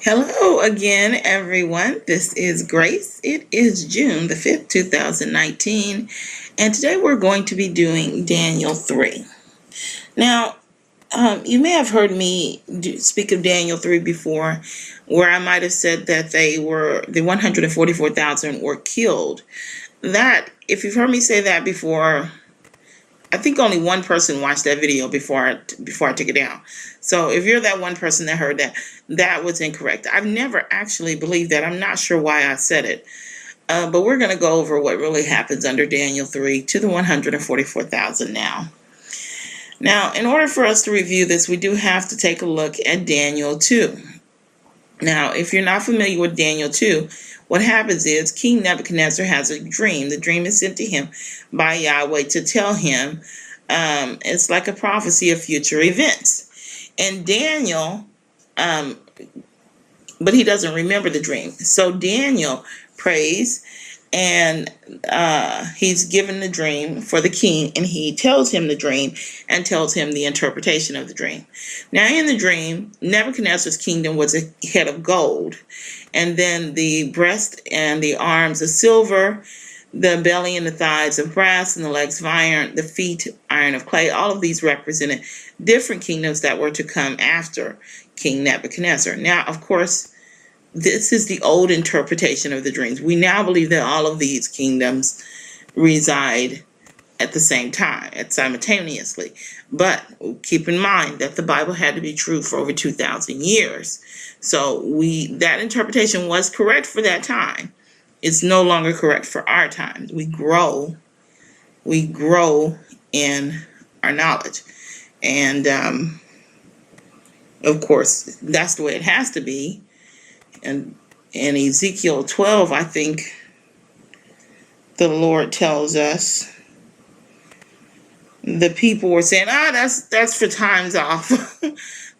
Hello again, everyone. This is Grace. It is June the 5th, 2019, and today we're going to be doing Daniel 3. Now, you may have heard me speak of Daniel 3 before, where I might have said that the 144,000 were killed. That, if you've heard me say that before, I think only one person watched that video before I took it down. So if you're that one person that heard that, that was incorrect. I've never actually believed that. I'm not sure why I said it. But we're going to go over what really happens under Daniel 3 to the 144,000 now. Now, in order for us to review this, we do have to take a look at Daniel 2. Now, if you're not familiar with Daniel 2, what happens is King Nebuchadnezzar has a dream. The dream is sent to him by Yahweh to tell him it's like a prophecy of future events. And Daniel, but he doesn't remember the dream. So Daniel prays, and he's given the dream for the king, and he tells him the dream and tells him the interpretation of the dream. Now, in the dream, Nebuchadnezzar's kingdom was a head of gold, and then the breast and the arms of silver, the belly and the thighs of brass, and the legs of iron, the feet iron of clay. All of these represented different kingdoms that were to come after King Nebuchadnezzar. Now, of course, this is the old interpretation of the dreams. We now believe that all of these kingdoms reside at the same time, simultaneously. But keep in mind that the Bible had to be true for over 2,000 years. So that interpretation was correct for that time. It's no longer correct for our times. We grow in our knowledge. And of course, that's the way it has to be. And in Ezekiel 12, I think the Lord tells us the people were saying, that's for times off.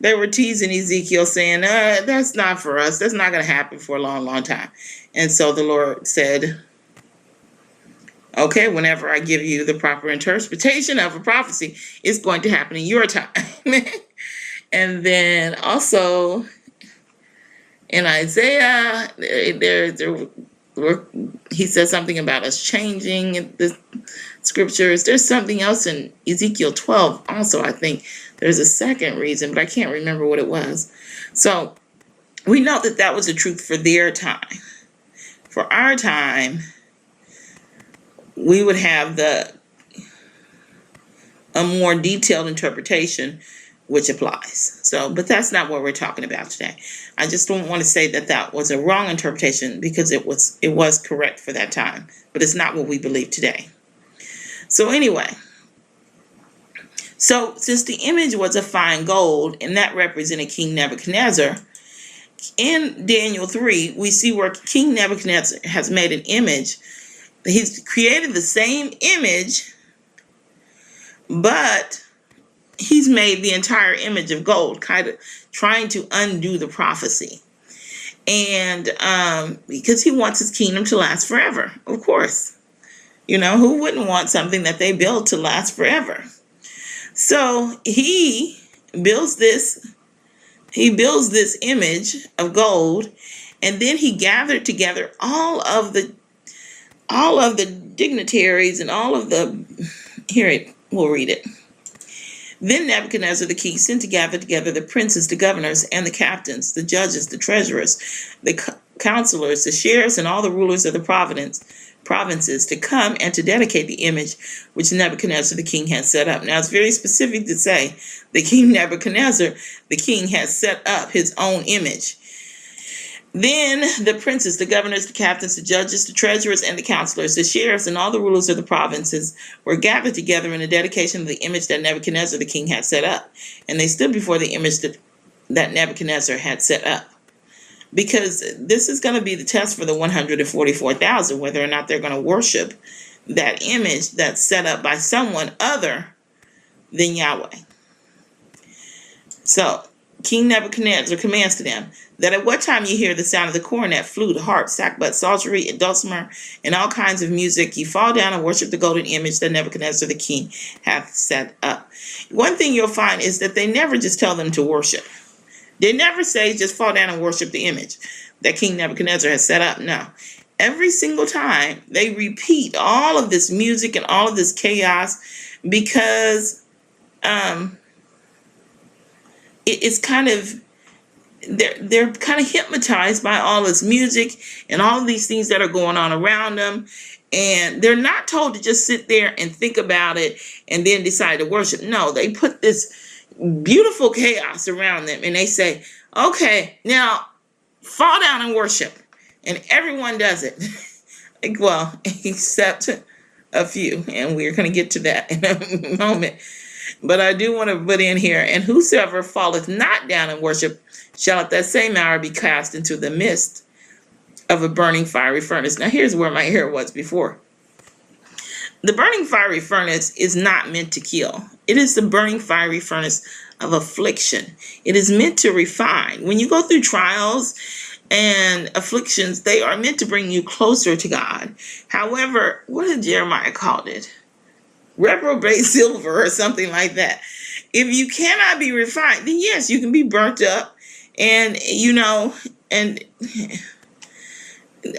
They were teasing Ezekiel, saying, that's not for us. That's not going to happen for a long, long time. And so the Lord said, okay, whenever I give you the proper interpretation of a prophecy, it's going to happen in your time. And then also in Isaiah, he says something about us changing the scriptures. There's something else in Ezekiel 12 also, I think. There's a second reason, but I can't remember what it was. So we know that that was the truth for their time. For our time, we would have a more detailed interpretation which applies. So, but that's not what we're talking about today. I just don't want to say that that was a wrong interpretation, because it was correct for that time, but it's not what we believe today. So anyway, so since the image was of fine gold, and that represented King Nebuchadnezzar, in Daniel 3, we see where King Nebuchadnezzar has made an image. He's created the same image, but he's made the entire image of gold, kind of trying to undo the prophecy. And because he wants his kingdom to last forever, of course. You know, who wouldn't want something that they built to last forever? So he builds this image of gold, and then he gathered together all of the dignitaries and all of we'll read it. Then Nebuchadnezzar the king sent to gather together the princes, the governors, and the captains, the judges, the treasurers, the counselors, the sheriffs, and all the rulers of the provinces to come and to dedicate the image which Nebuchadnezzar the king had set up. Now, it's very specific to say that King Nebuchadnezzar the king has set up his own image. Then the princes, the governors, the captains, the judges, the treasurers, and the counselors, the sheriffs, and all the rulers of the provinces were gathered together in the dedication of the image that Nebuchadnezzar the king had set up. And they stood before the image that Nebuchadnezzar had set up. Because this is going to be the test for the 144,000, whether or not they're going to worship that image that's set up by someone other than Yahweh. So King Nebuchadnezzar commands to them that at what time you hear the sound of the cornet, flute, harp, sackbut, psaltery, and dulcimer, and all kinds of music, you fall down and worship the golden image that Nebuchadnezzar the king hath set up. One thing you'll find is that they never just tell them to worship. They never say just fall down and worship the image that King Nebuchadnezzar has set up. No. Every single time they repeat all of this music and all of this chaos because it's kind of they're kind of hypnotized by all this music and all of these things that are going on around them, and they're not told to just sit there and think about it and then decide to worship. No, they put this beautiful chaos around them and they say, okay, now fall down and worship, and everyone does it. Well, except a few, and we're going to get to that in a moment. But I do want to put in here, and whosoever falleth not down and worship shall at that same hour be cast into the midst of a burning fiery furnace. Now here's where my hair was before. The burning fiery furnace is not meant to kill. It is the burning fiery furnace of affliction. It is meant to refine. When you go through trials and afflictions, they are meant to bring you closer to God. However, what did Jeremiah call it? Reprobate silver or something like that. If you cannot be refined, then yes, you can be burnt up. And, and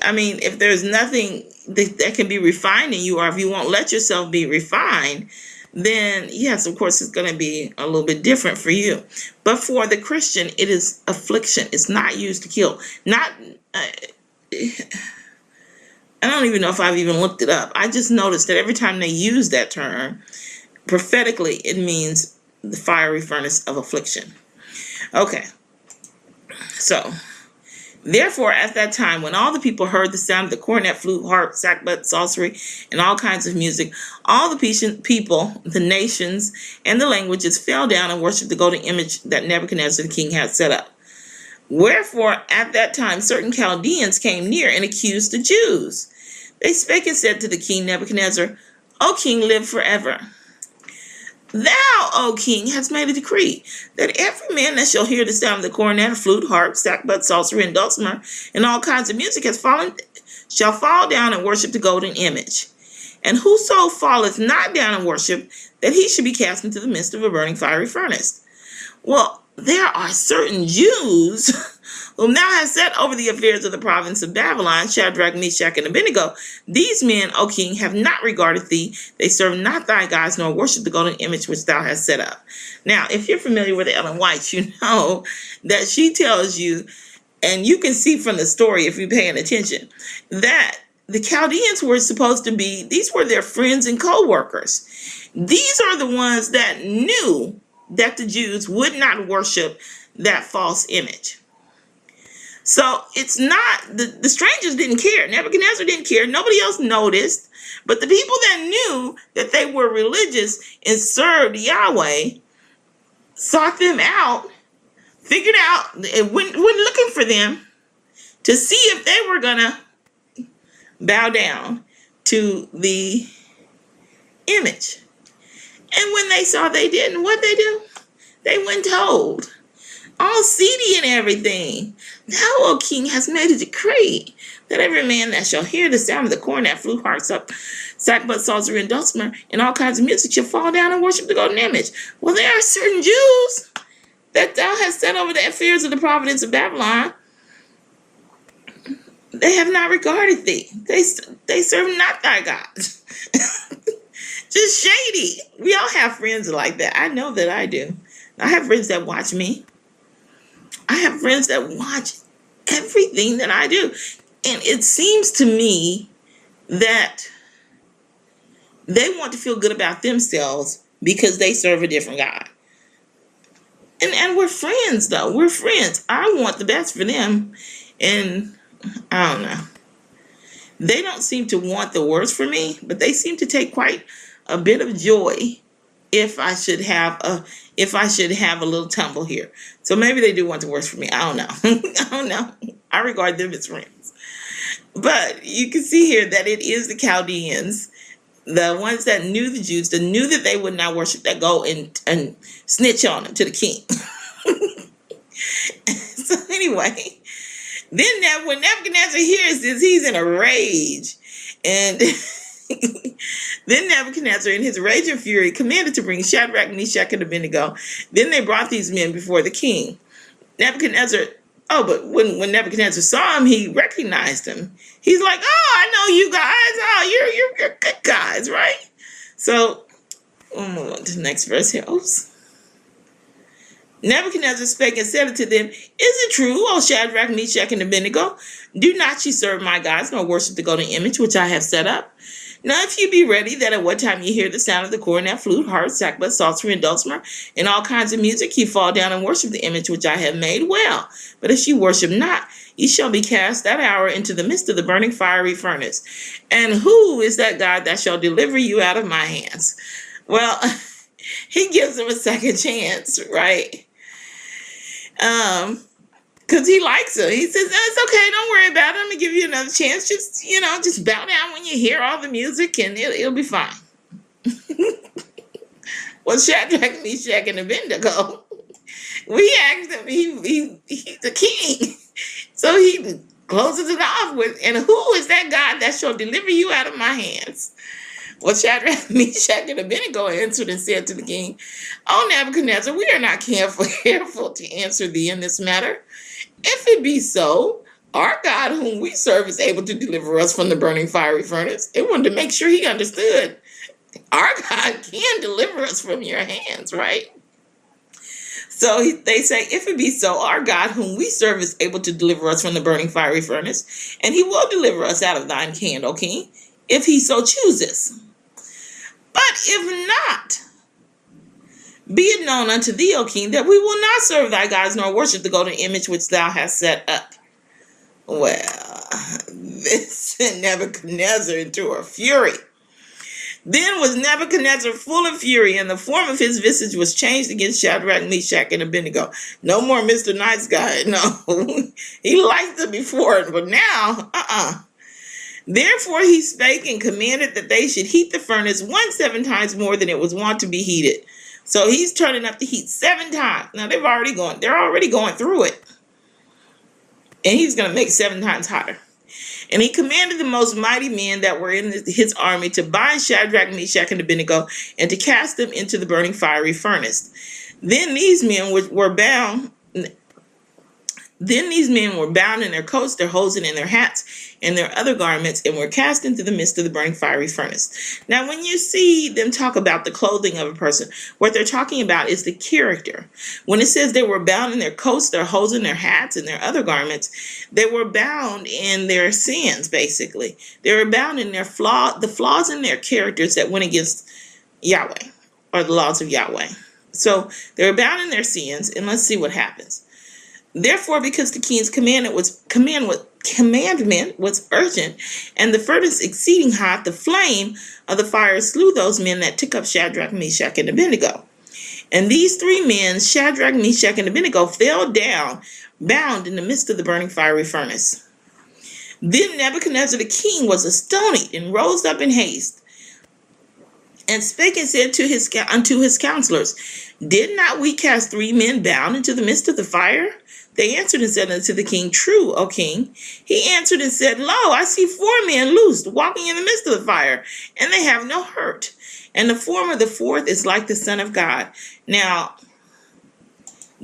I mean, if there's nothing that can be refined in you, or if you won't let yourself be refined, then yes, of course, it's going to be a little bit different for you. But for the Christian, it is affliction. It's not used to kill. I don't even know if I've even looked it up. I just noticed that every time they use that term, prophetically, it means the fiery furnace of affliction. Okay. So, therefore, at that time, when all the people heard the sound of the cornet, flute, harp, sackbut, psaltery, and all kinds of music, all the people, the nations, and the languages fell down and worshipped the golden image that Nebuchadnezzar the king had set up. Wherefore, at that time, certain Chaldeans came near and accused the Jews. They spake and said to the king Nebuchadnezzar, O king, live forever. Thou, O king, hast made a decree that every man that shall hear the sound of the cornet, flute, harp, sackbut, psaltery, and dulcimer, and all kinds of music shall fall down and worship the golden image. And whoso falleth not down and worship, that he should be cast into the midst of a burning fiery furnace. Well, there are certain Jews whom thou hast set over the affairs of the province of Babylon, Shadrach, Meshach, and Abednego. These men, O king, have not regarded thee. They serve not thy gods, nor worship the golden image which thou hast set up. Now, if you're familiar with Ellen White, you know that she tells you, and you can see from the story if you're paying attention, that the Chaldeans were supposed to be, these were their friends and co-workers. These are the ones that knew that the Jews would not worship that false image. So it's not, the strangers didn't care. Nebuchadnezzar didn't care. Nobody else noticed. But the people that knew that they were religious and served Yahweh sought them out, figured out, and went looking for them to see if they were going to bow down to the image. And when they saw they didn't, what'd they do? They went told, all seedy and everything. Thou, O king, hast made a decree that every man that shall hear the sound of the cornet, flute, harp, sackbut, psaltery, and dulcimer, and all kinds of music shall fall down and worship the golden image. Well, there are certain Jews that thou hast set over the affairs of the province of Babylon. They have not regarded thee. They serve not thy gods. Just shady. We all have friends like that. I know that I do. I have friends that watch me. I have friends that watch everything that I do. And it seems to me that they want to feel good about themselves because they serve a different God. And we're friends, though. We're friends. I want the best for them. And I don't know. They don't seem to want the worst for me, but they seem to take quite a bit of joy if I should have a little tumble here. So maybe they do want the worst for me. I don't know. I don't know. I regard them as friends. But you can see here that it is the Chaldeans, the ones that knew the Jews, that knew that they would not worship, that go and snitch on them to the king. So anyway, then when Nebuchadnezzar hears this, he's in a rage. And then Nebuchadnezzar, in his rage and fury, commanded to bring Shadrach, Meshach, and Abednego. Then they brought these men before the king. Nebuchadnezzar, oh, but when Nebuchadnezzar saw him, he recognized him. He's like, oh, I know you guys. Oh, you're good guys, right? So we'll move on to the next verse here. Oops. Nebuchadnezzar spake and said unto them, is it true, O Shadrach, Meshach, and Abednego? Do not ye serve my gods, nor worship the golden image which I have set up? Now if you be ready, that at what time ye hear the sound of the cornet, flute, harp, sackbut, psaltery, and dulcimer, and all kinds of music, ye fall down and worship the image which I have made, well. But if ye worship not, ye shall be cast that hour into the midst of the burning fiery furnace. And who is that God that shall deliver you out of my hands? Well, he gives them a second chance, right? Because he likes her. He says, it's okay, don't worry about it. I'm going to give you another chance. Just bow down when you hear all the music and it'll be fine. Well, Shadrach, Meshach, and Abednego, we asked him, he's the king. So he closes it off with, and who is that God that shall deliver you out of my hands? Well, Shadrach, Meshach, and Abednego answered and said to the king, O Nebuchadnezzar, we are not careful to answer thee in this matter. If it be so, our God whom we serve is able to deliver us from the burning fiery furnace. They wanted to make sure he understood. Our God can deliver us from your hands, right? So they say, if it be so, our God whom we serve is able to deliver us from the burning fiery furnace, and he will deliver us out of thine hand, O king, if he so chooses. But if not, be it known unto thee, O king, that we will not serve thy gods nor worship the golden image which thou hast set up. Well, this sent Nebuchadnezzar into a fury. Then was Nebuchadnezzar full of fury, and the form of his visage was changed against Shadrach, Meshach, and Abednego. No more Mr. Nice Guy. No, he liked them before, but now, Therefore he spake and commanded that they should heat the furnace 17 times more than it was wont to be heated. So he's turning up the heat 7 times. Now they're already going through it. And he's going to make 7 times hotter. And he commanded the most mighty men that were in his army to bind Shadrach, Meshach, and Abednego and to cast them into the burning fiery furnace. Then these men were bound in their coats, their hosen, and their hats, and their other garments, and were cast into the midst of the burning fiery furnace. Now, when you see them talk about the clothing of a person, what they're talking about is the character. When it says they were bound in their coats, their hosen, their hats, and their other garments, they were bound in their sins, basically. They were bound in the flaws in their characters that went against Yahweh, or the laws of Yahweh. So they were bound in their sins, and let's see what happens. Therefore, because the king's commandment was urgent, and the furnace exceeding hot, the flame of the fire slew those men that took up Shadrach, Meshach, and Abednego. And these 3 men, Shadrach, Meshach, and Abednego, fell down, bound in the midst of the burning fiery furnace. Then Nebuchadnezzar the king was astonished, and rose up in haste, and spake and said unto his counselors, Did not we cast 3 men bound into the midst of the fire? They answered and said unto the king, True, O king. He answered and said, Lo, I see 4 men loosed, walking in the midst of the fire, and they have no hurt. And the form of the 4th is like the Son of God. Now,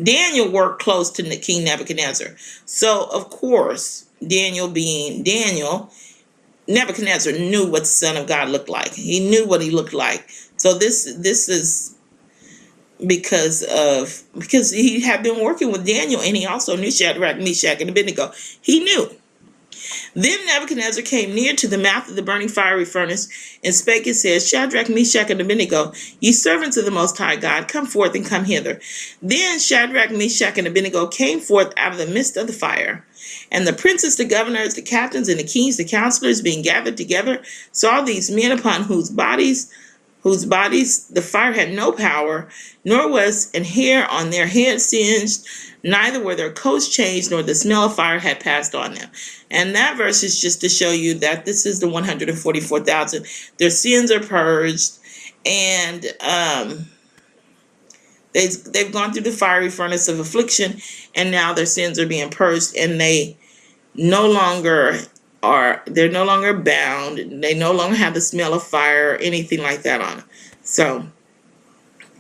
Daniel worked close to King Nebuchadnezzar. So, of course, Daniel being Daniel, Nebuchadnezzar knew what the Son of God looked like. He knew what he looked like. So this is because he had been working with Daniel, and he also knew Shadrach, Meshach, and Abednego. He knew. Then Nebuchadnezzar came near to the mouth of the burning fiery furnace, and spake and said, Shadrach, Meshach, and Abednego, ye servants of the Most High God, come forth and come hither. Then Shadrach, Meshach, and Abednego came forth out of the midst of the fire. And the princes, the governors, the captains, and the kings, the counselors, being gathered together, saw these men upon whose bodies the fire had no power, nor was an hair on their heads singed, neither were their coats changed, nor the smell of fire had passed on them. And that verse is just to show you that this is the 144,000. Their sins are purged, and they've gone through the fiery furnace of affliction, and now their sins are being purged, and they're no longer bound. They no longer have the smell of fire or anything like that on them. So,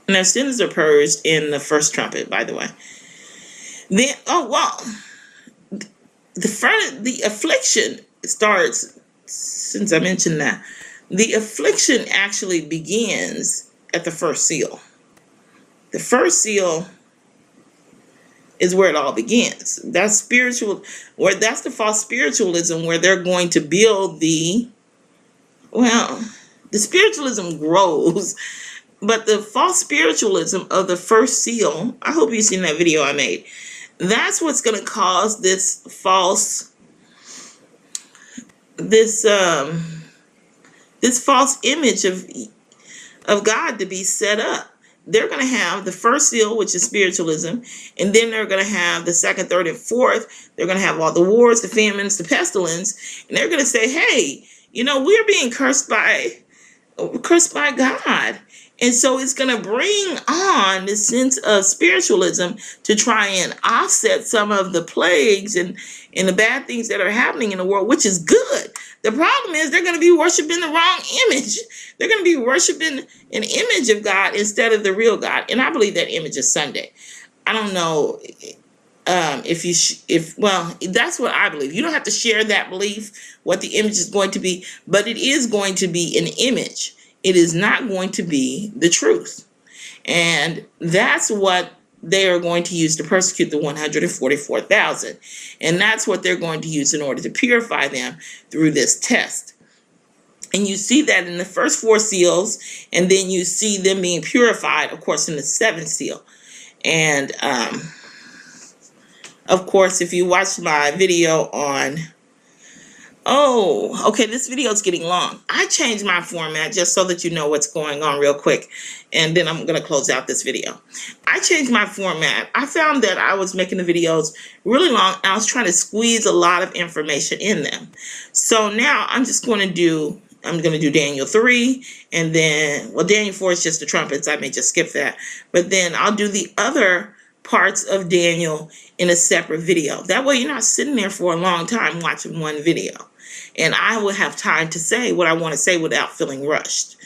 and their sins are purged in the first trumpet, by the way. Then, oh, well, the affliction starts, since I mentioned that, the affliction actually begins at the first seal. The first seal is where it all begins. That's spiritual, where that's the false spiritualism, where they're going to build well, the spiritualism grows, but the false spiritualism of the first seal, I hope you've seen that video I made. That's what's going to cause this false image of God to be set up. They're going to have the first seal, which is spiritualism, and then they're going to have the second, third, and fourth. They're going to have all the wars, the famines, the pestilence, and they're going to say, hey, we're being cursed by God. And so it's going to bring on this sense of spiritualism to try and offset some of the plagues and the bad things that are happening in the world, which is good. The problem is they're going to be worshiping the wrong image. They're going to be worshiping an image of God instead of the real God. And I believe that image is Sunday. I don't know well, that's what I believe. You don't have to share that belief, what the image is going to be, but it is going to be an image. It is not going to be the truth. And that's what they are going to use to persecute the 144,000. And that's what they're going to use in order to purify them through this test. And you see that in the first 4 seals, and then you see them being purified, of course, in the 7th seal. And, of course, if you watch my video on... Oh, okay, this video is getting long. I changed my format just so that you know what's going on real quick. And then I'm going to close out this video. I changed my format. I found that I was making the videos really long. I was trying to squeeze a lot of information in them. So now I'm going to do Daniel 3, and then, well, Daniel 4 is just the trumpets. I may just skip that. But then I'll do the other parts of Daniel in a separate video. That way you're not sitting there for a long time watching one video. And I will have time to say what I want to say without feeling rushed.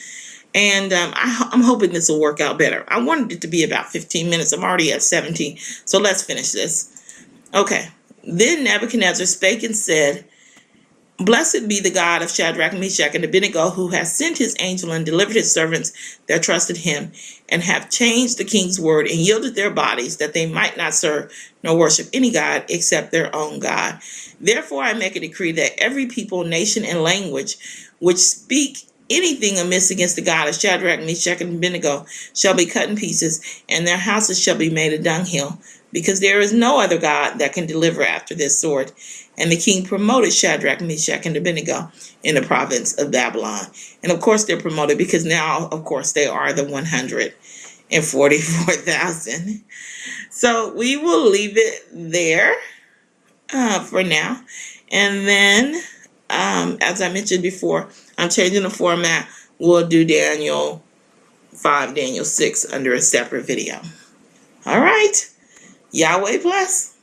And I'm hoping this will work out better. I wanted it to be about 15 minutes. I'm already at 17. So let's finish this. Okay. Then Nebuchadnezzar spake and said, Blessed be the God of Shadrach, Meshach, and Abednego, who has sent his angel and delivered his servants that trusted him, and have changed the king's word and yielded their bodies, that they might not serve nor worship any god except their own God. Therefore I make a decree that every people, nation, and language which speak anything amiss against the God of Shadrach, Meshach, and Abednego shall be cut in pieces, and their houses shall be made a dunghill, because there is no other God that can deliver after this sort. And the king promoted Shadrach, Meshach, and Abednego in the province of Babylon. And of course they're promoted because now, of course, they are the 144,000. So we will leave it there for now. And then, as I mentioned before, I'm changing the format. We'll do Daniel 5, Daniel 6 under a separate video. All right. Yahweh bless.